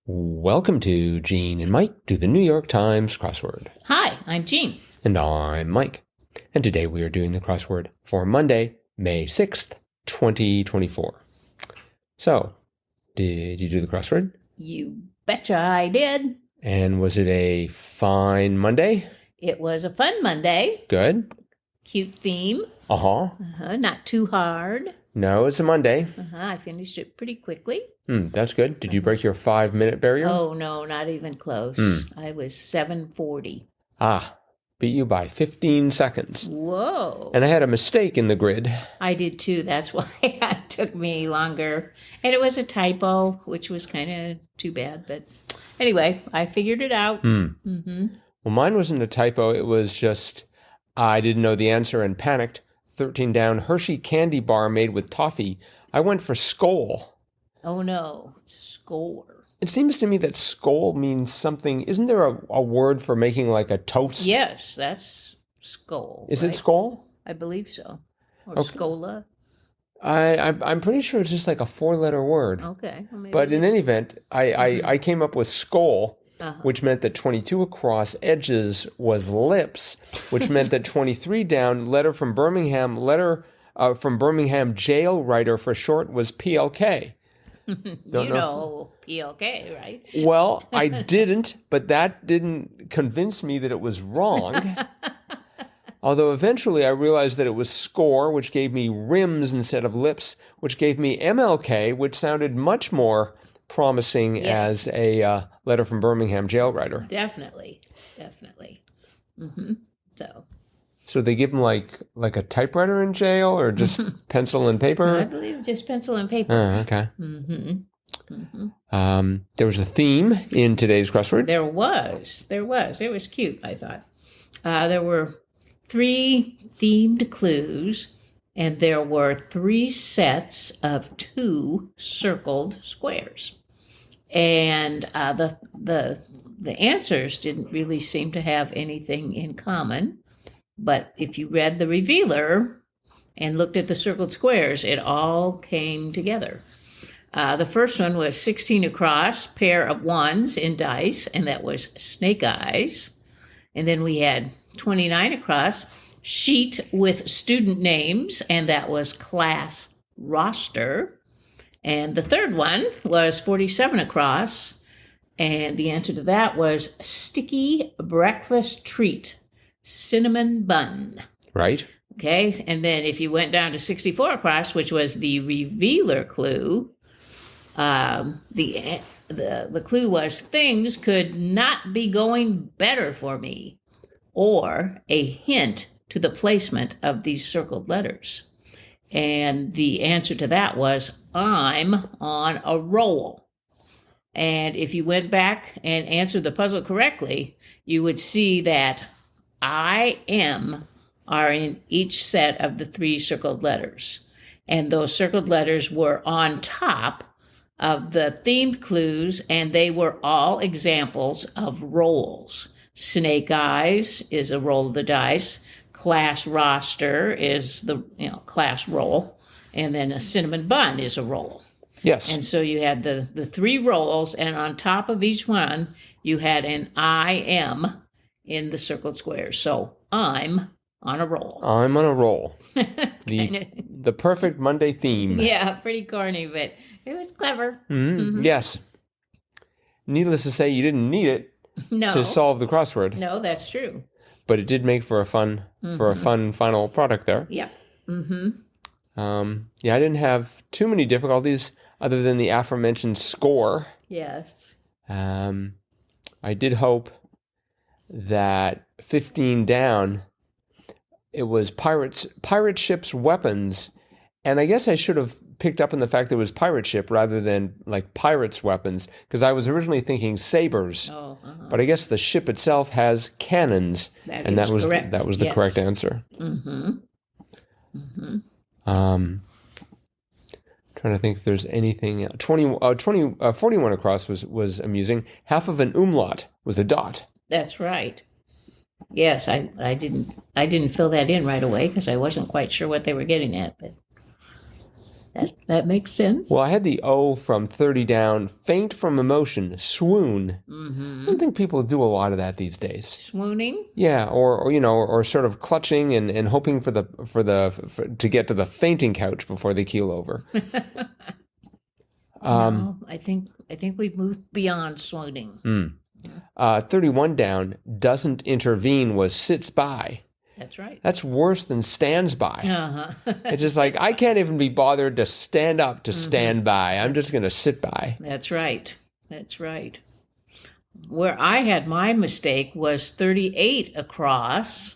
Welcome to Gene and Mike do the New York Times crossword. Hi, I'm Jean. And I'm Mike. And today we are doing the crossword for Monday, May 6th, 2024. So, did you do the crossword? You betcha I did. And was it a fine Monday? It was a fun Monday. Good. Cute theme. Uh-huh. Not too hard. No, it's a Monday. I finished it pretty quickly. That's good. Did you break your 5-minute barrier? Oh, no, not even close. I was 7:40. Beat you by 15 seconds. Whoa. And I had a mistake in the grid. I did too. That's why it took me longer. And it was a typo, which was kind of too bad. But anyway, I figured it out. Well, mine wasn't a typo. It was just I didn't know the answer and panicked. 13 down, Hershey candy bar made with toffee. I went for Skol. Oh, no. It's a score. It seems to me that Skol means something. Isn't there a word for making like a toast? Yes, that's Skol. Is right? it Skol? I believe so. Or Okay. Scola. I'm pretty sure it's just like a 4-letter word. Okay. Well, maybe But it in is. any event, I came up with Skol, which meant that 22 across edges was lips, which meant that 23 down, letter from Birmingham jail writer for short was PLK. PLK, right? Well, I didn't, but that didn't convince me that it was wrong. Although eventually I realized that it was score, which gave me rims instead of lips, which gave me MLK, which sounded much more promising as a letter from Birmingham jail writer. Definitely. So they give him like a typewriter in jail or just pencil and I paper? believe just pencil and paper. Oh, okay. There was a theme in today's crossword. There was. It was cute, I thought. There were 3 themed clues, and there were 3 sets of 2 circled squares. And the answers didn't really seem to have anything in common. But if you read the revealer and looked at the circled squares, it all came together. The first one was 16 across, pair of ones in dice, and that was snake eyes. And then we had 29 across, sheet with student names, and that was class roster. And the third one was 47 across, and the answer to that was sticky breakfast treat, cinnamon bun. Right. Okay, and then if you went down to 64 across, which was the revealer clue, the clue was things could not be going better for me, or a hint to the placement of these circled letters. And the answer to that was I'm on a roll. And if you went back and answered the puzzle correctly, you would see that I am are in each set of the 3 circled letters. And those circled letters were on top of the themed clues, and they were all examples of rolls. Snake eyes is a roll of the dice. Class roster is the class roll. And then a cinnamon bun is a roll. Yes. And so you had the 3 rolls, and on top of each one, you had an I am in the circled squares. So I'm on a roll. I'm on a roll. The perfect Monday theme. Yeah, pretty corny, but it was clever. Yes. Needless to say, you didn't need it to solve the crossword. No, that's true. But it did make for a fun final product there. Yeah. I didn't have too many difficulties other than the aforementioned score. Yes. I did hope that 15 down, it was pirate ship's weapons, and I guess I should have picked up on the fact that it was pirate ship rather than like pirates' weapons, because I was originally thinking sabers. But I guess the ship itself has cannons, and that was correct. That was the correct answer. Trying to think if there's anything. 41 across was amusing. Half of an umlaut was a dot. That's right. Yes, I didn't fill that in right away because I wasn't quite sure what they were getting at. But That makes sense. Well, I had the O from 30 down, faint from emotion, swoon. I don't think people do a lot of that these days. Swooning? Yeah, or sort of clutching and hoping to get to the fainting couch before they keel over. No, I think we've moved beyond swooning. 31 down, doesn't intervene was sits by. That's right. That's worse than stands by. It's just like, I can't even be bothered to stand up to stand by. I'm just going to sit by. That's right. That's right. Where I had my mistake was 38 across,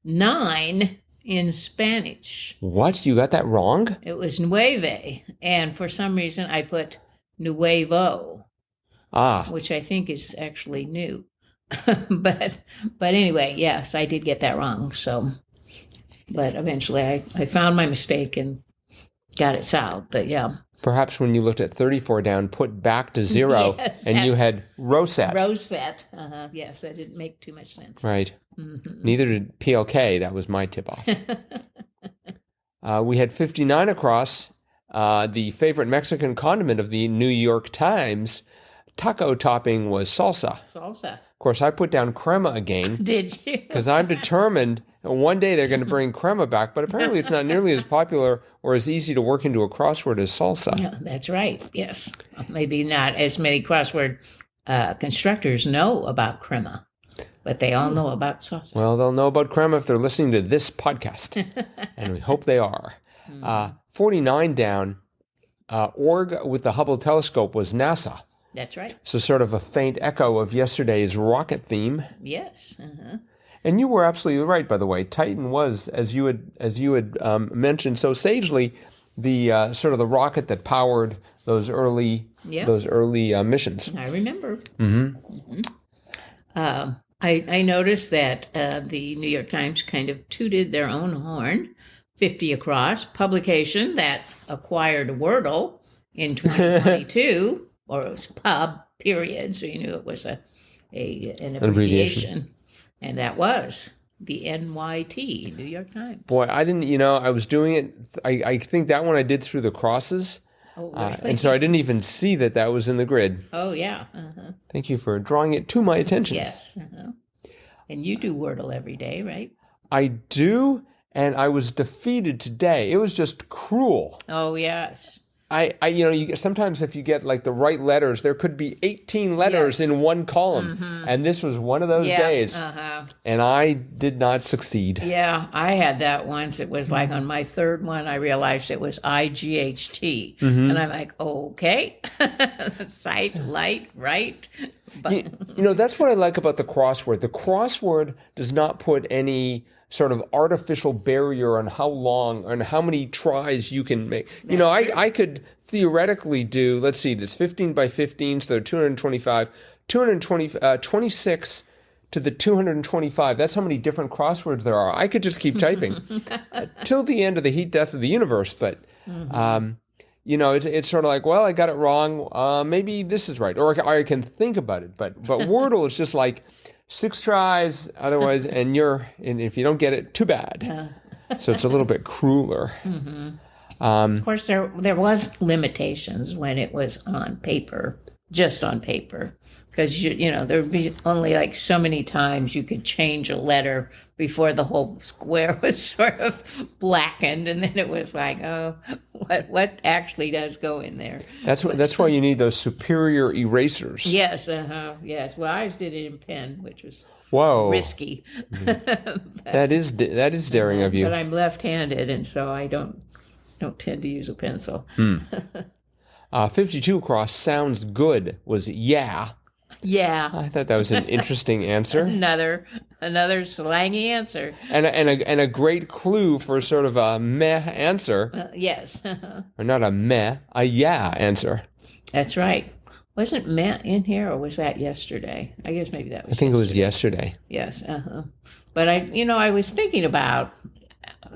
9 in Spanish. What? You got that wrong? It was nueve, and for some reason I put nuevo, which I think is actually new. but anyway, yes, I did get that wrong. So, but eventually I found my mistake and got it solved. But yeah. Perhaps when you looked at 34 down, put back to 0, Yes, and you had rosette. Rosette. Yes, that didn't make too much sense. Right. Neither did PLK. That was my tip-off. We had 59 across. The favorite Mexican condiment of the New York Times, taco topping was salsa. Salsa. Of course, I put down crema again. Did you? Because I'm determined one day they're going to bring crema back, but apparently it's not nearly as popular or as easy to work into a crossword as salsa. Yeah, that's right. Yes. Maybe not as many crossword constructors know about crema, but they all know about salsa. Well, they'll know about crema if they're listening to this podcast, and we hope they are. 49 down, org with the Hubble telescope was NASA. That's right. So sort of a faint echo of yesterday's rocket theme. Yes. And you were absolutely right, by the way. Titan was, as you had mentioned so sagely, the sort of the rocket that powered those early missions. I remember. I noticed that the New York Times kind of tooted their own horn. 50 across, publication that acquired Wordle in 2022. Or it was pub, period, so you knew it was an abbreviation. And that was the NYT, New York Times. Boy, I didn't, I was doing it, I think that one I did through the crosses. Oh, really? And so I didn't even see that was in the grid. Oh, yeah. Thank you for drawing it to my attention. Yes. And you do Wordle every day, right? I do, and I was defeated today. It was just cruel. Oh, yes. Sometimes if you get like the right letters, there could be 18 letters in one column. And this was one of those days. And I did not succeed. Yeah, I had that once. It was like on my third one, I realized it was IGHT. And I'm like, okay, sight, light, right. But that's what I like about the crossword. The crossword does not put any sort of artificial barrier on how long and how many tries you can make. I could theoretically do, let's see, that's 15 by 15, so they're 225, 26 to the 225. That's how many different crosswords there are. I could just keep typing till the end of the heat death of the universe, but it's sort of like, well, I got it wrong. Maybe this is right, or I can think about it. But Wordle is just like 6 tries, otherwise, and if you don't get it, too bad. So it's a little bit crueler. Of course, there was limitations when it was on paper, just on paper, because there would be only like so many times you could change a letter before the whole square was sort of blackened, and then it was like, oh, what actually does go in there? That's why you need those superior erasers. Yes, yes. Well, I just did it in pen, which was risky. That is daring of you. But I'm left-handed, and so I don't tend to use a pencil. 52 across sounds good was yeah. Yeah. I thought that was an interesting answer. Another slangy answer. And a great clue for sort of a meh answer. Yes. Or not a meh, a yeah answer. That's right. Wasn't meh in here, or was that yesterday? I guess maybe that was I think it was yesterday. Yes. But I was thinking about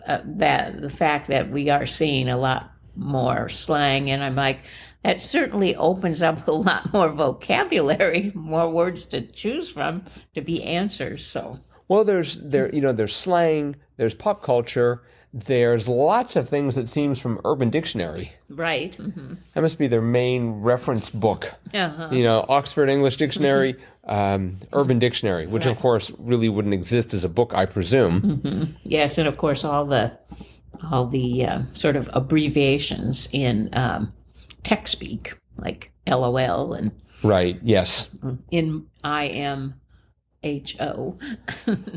the fact that we are seeing a lot more slang, and I'm like, that certainly opens up a lot more vocabulary, more words to choose from to be answers. So, well, there's slang, there's pop culture, there's lots of things that seems from Urban Dictionary. Right. Mm-hmm. That must be their main reference book. Uh-huh. Oxford English Dictionary, Urban Dictionary, which of course really wouldn't exist as a book, I presume. Mm-hmm. Yes, and of course all the sort of abbreviations in tech speak, like LOL and Right. Yes. in IMHO.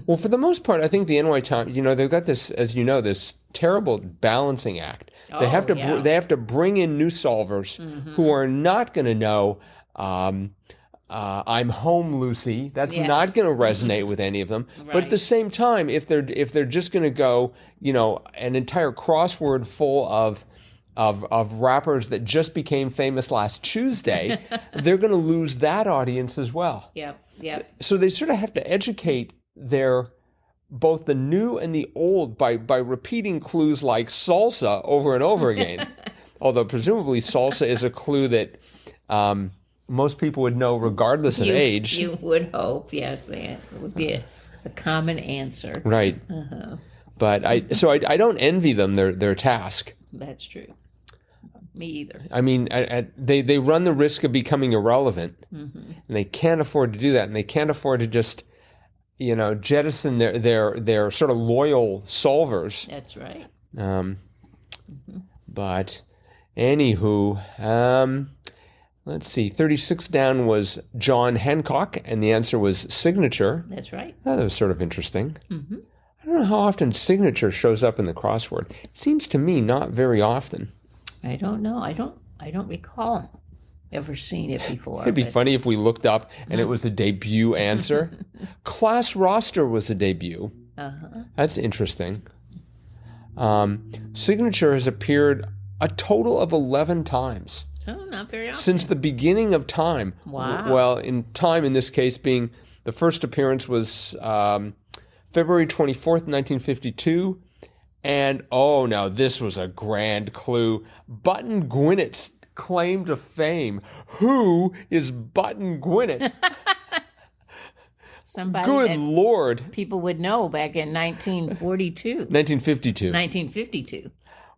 Well, for the most part, I think the NY Times, they've got this, as you know, this terrible balancing act. They have to yeah. they have to bring in new solvers who are not going to know I'm home, Lucy. That's Yes. not going to resonate with any of them. But at Right. the same time, if they're just going to go, an entire crossword full of rappers that just became famous last Tuesday, they're going to lose that audience as well. Yep. So they sort of have to educate both the new and the old by repeating clues like salsa over and over again. Although presumably salsa is a clue that most people would know regardless of age. You would hope, yes, that would be a common answer. Right. Uh-huh. But I don't envy them their task. That's true. Me either. I mean, they run the risk of becoming irrelevant, Mm-hmm. and they can't afford to do that, and they can't afford to just, jettison their sort of loyal solvers. That's right. But, anywho, let's see. 36 down was John Hancock, and the answer was signature. That's right. Oh, that was sort of interesting. Mm-hmm. I don't know how often signature shows up in the crossword. It seems to me not very often. I don't know. I don't recall ever seeing it before. It'd be funny if we looked up and it was a debut answer. Class roster was a debut. Uh-huh. That's interesting. Signature has appeared a total of 11 times So not very often. since the beginning of time. Wow. Well, in time in this case being the first appearance was February 24th, 1952. And, now this was a grand clue. Button Gwinnett's claim to fame. Who is Button Gwinnett? Somebody Good that Lord. people would know back in 1942. 1952. 1952.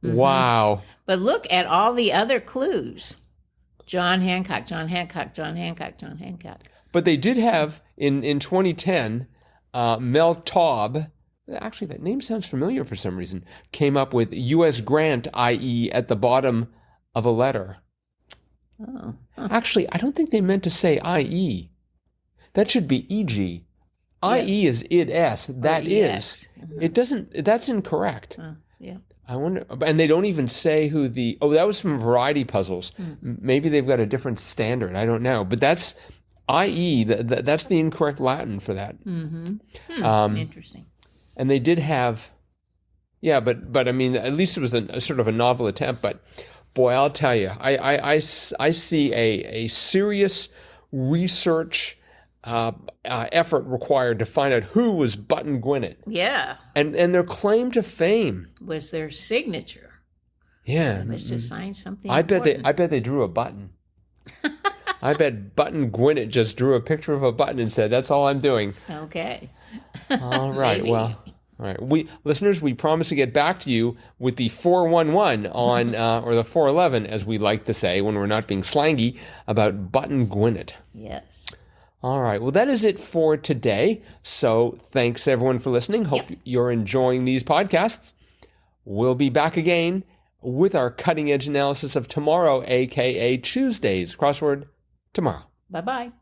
Wow. But look at all the other clues. John Hancock, John Hancock, John Hancock, John Hancock. But they did have, in 2010, Mel Taub, actually that name sounds familiar for some reason, came up with U.S. Grant, i.e. at the bottom of a letter. Oh. Actually, I don't think they meant to say I.E. That should be E.G. I.E. is id-s. That is. It doesn't, that's incorrect. Yeah. I wonder, and they don't even say who that was from Variety Puzzles. Maybe they've got a different standard. I don't know. But that's I.E., that's the incorrect Latin for that. Mm-hmm. Interesting. And they did have, but I mean, at least it was a sort of a novel attempt. But boy, I'll tell you, I see a serious research effort required to find out who was Button Gwinnett. Yeah. And their claim to fame. Was their signature. Yeah. They must have signed something I bet important. they drew a button. I bet Button Gwinnett just drew a picture of a button and said, "That's all I'm doing." Okay. All right. Maybe. Well, all right. We promise to get back to you with the 411 on or the 411, as we like to say when we're not being slangy, about Button Gwinnett. Yes. All right. Well, that is it for today. So thanks everyone for listening. Hope you're enjoying these podcasts. We'll be back again with our cutting edge analysis of tomorrow, aka Tuesday's crossword tomorrow. Bye-bye.